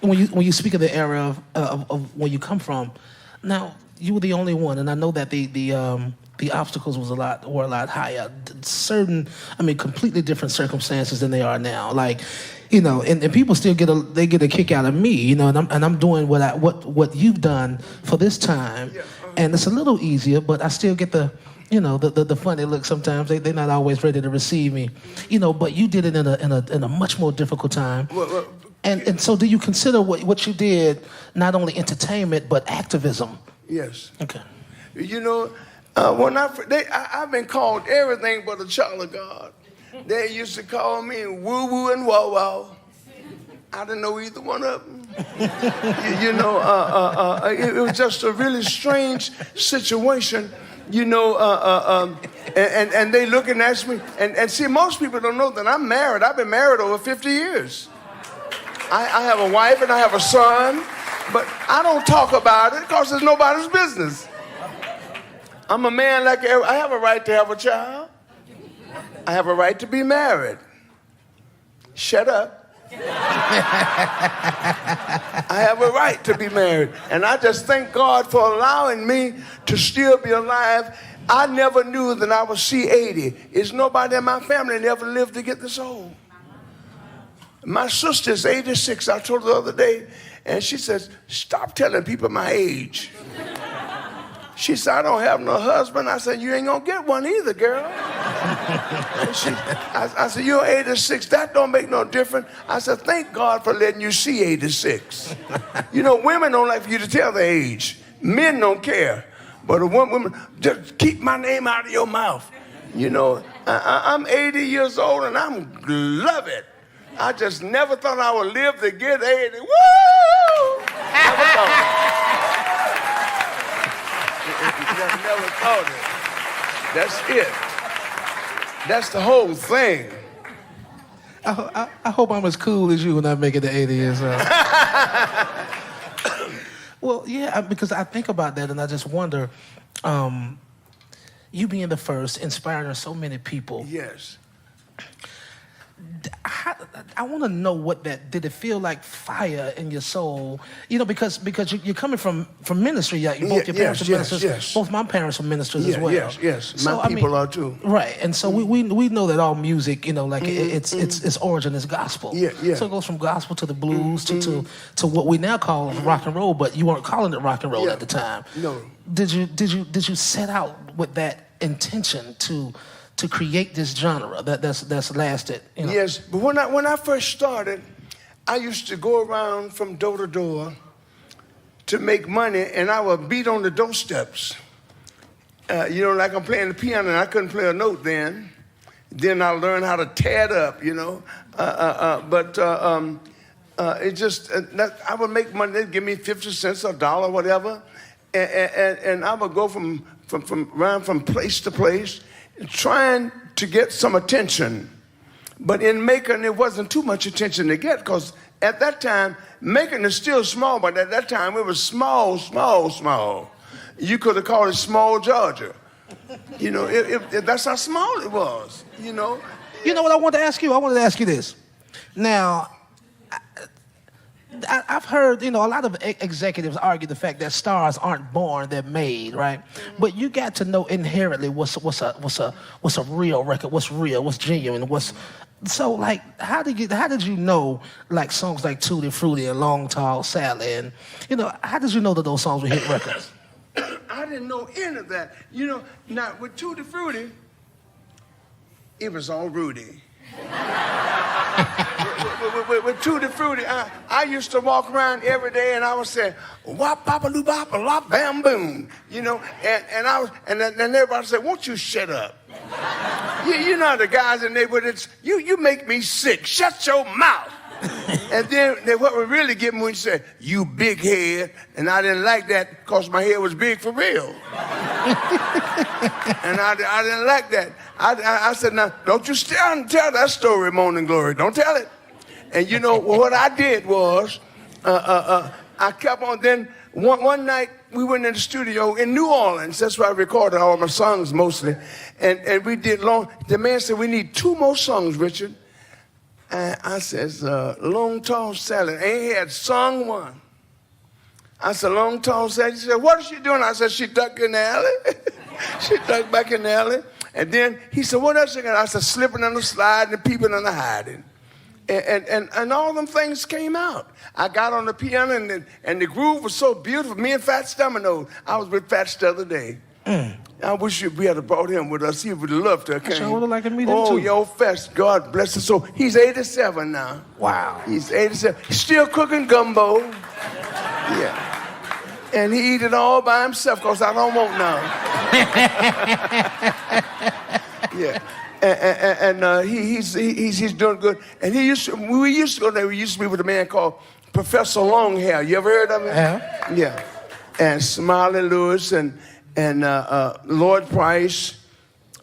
when you speak of the era of where you come from, now you were the only one, and I know that the obstacles were a lot higher. Completely different circumstances than they are now. Like, and people still get a kick out of me, and I'm doing what you've done for this time, and it's a little easier, but I still get the funny look sometimes. They're not always ready to receive me, but you did it in a much more difficult time. And so do you consider what you did not only entertainment but activism? Yes. Okay. When I've been called everything but a child of God. They used to call me woo-woo and wah-wah. I didn't know either one of them. It was just a really strange situation, and they look and ask me, and see, most people don't know that I'm married. I've been married over 50 years. I have a wife and I have a son, but I don't talk about it because it's nobody's business. I'm a man like I have a right to have a child. I have a right to be married. Shut up. I have a right to be married. And I just thank God for allowing me to still be alive. I never knew that I would see 80. There's nobody in my family that ever lived to get this old. My sister's 86, I told her the other day, and she says, stop telling people my age. She said, I don't have no husband. I said, you ain't gonna get one either, girl. I said, you're 86, that don't make no difference. I said, thank God for letting you see 86. Women don't like for you to tell their age. Men don't care. But a woman, just keep my name out of your mouth. I'm 80 years old and I'm love it. I just never thought I would live to get 80. Woo! Never thought it. That's it. That's the whole thing. I hope I'm as cool as you when I make it to 80 years old. Well, yeah, because I think about that and I just wonder, you being the first, inspiring so many people. Yes. I want to know did it feel like fire in your soul? Because you're coming from ministry. Both your parents are ministers. Yes. Both my parents are ministers as well. Yes. So, my people are too. Right, and so we know that all music, its origin is gospel. Yeah. So it goes from gospel to the blues to what we now call rock and roll, but you weren't calling it rock and roll at the time. No. Did you set out with that intention to create this genre that's lasted? Yes, but when I first started, I used to go around from door to door to make money, and I would beat on the doorsteps. Like I'm playing the piano, and I couldn't play a note then. Then I learned how to tear it up, it just, I would make money. They'd give me 50 cents, $1, whatever, and I would go from place to place, trying to get some attention. But in Macon, it wasn't too much attention to get, because at that time, Macon is still small, but at that time, it was small. You could have called it small Georgia. That's how small it was, You know what I wanted to ask you? I wanted to ask you this. Now, I've heard, a lot of executives argue the fact that stars aren't born, they're made, right? But you got to know inherently what's a real record, what's real, what's genuine, so like how did you know like songs like Tutti Frutti and Long Tall Sally, and how did you know that those songs were hit records? I didn't know any of that. Now with Tutti Frutti, it was all Rudy. With Tutti Frutti, I used to walk around every day and I would say, wop papa loo bop a lop bam boom, and then everybody said, won't you shut up? You know the guys in the neighborhood, you make me sick, shut your mouth. And then what would really get me when you said, you big head, and I didn't like that because my head was big for real. And I didn't like that. I said, now, don't you tell that story, Morning Glory. Don't tell it. And what I did was, I kept on. Then one night, we went in the studio in New Orleans. That's where I recorded all my songs mostly. And we did long. The man said, we need 2 more songs, Richard. And I says, long, tall Sally. And he had sung one. I said, long, tall Sally. He said, what is she doing? I said, she ducked in the alley. She ducked back in the alley. And then he said, what else you got? I said, slipping and sliding and peeping and hiding. And all them things came out. I got on the piano and the groove was so beautiful. Me and Fat Stamino, I was with Fats the other day. I wish we had brought him with us. He would have loved to have came. Sure would have liked to meet him Oh, too. yo, Fats, God bless him. So he's 87 now. Wow. He's 87. He's still cooking gumbo. Yeah. And he eat it all by himself because I don't want none. Yeah. And he's doing good. And we used to go there. We used to be with a man called Professor Longhair. You ever heard of him? Yeah. Yeah. And Smiley Lewis and Lloyd Price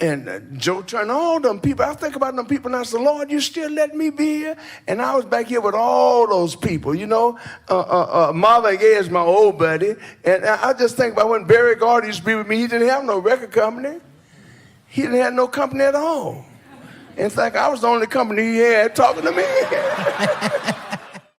and Joe Turner, all them people. I think about them people and I said, Lord, you still let me be here? And I was back here with all those people, you know. Marvin Gaye is my old buddy. And I just think about when Barry Gordy used to be with me, he didn't have no record company. He didn't have no company at all. In fact, I was the only company he had talking to me.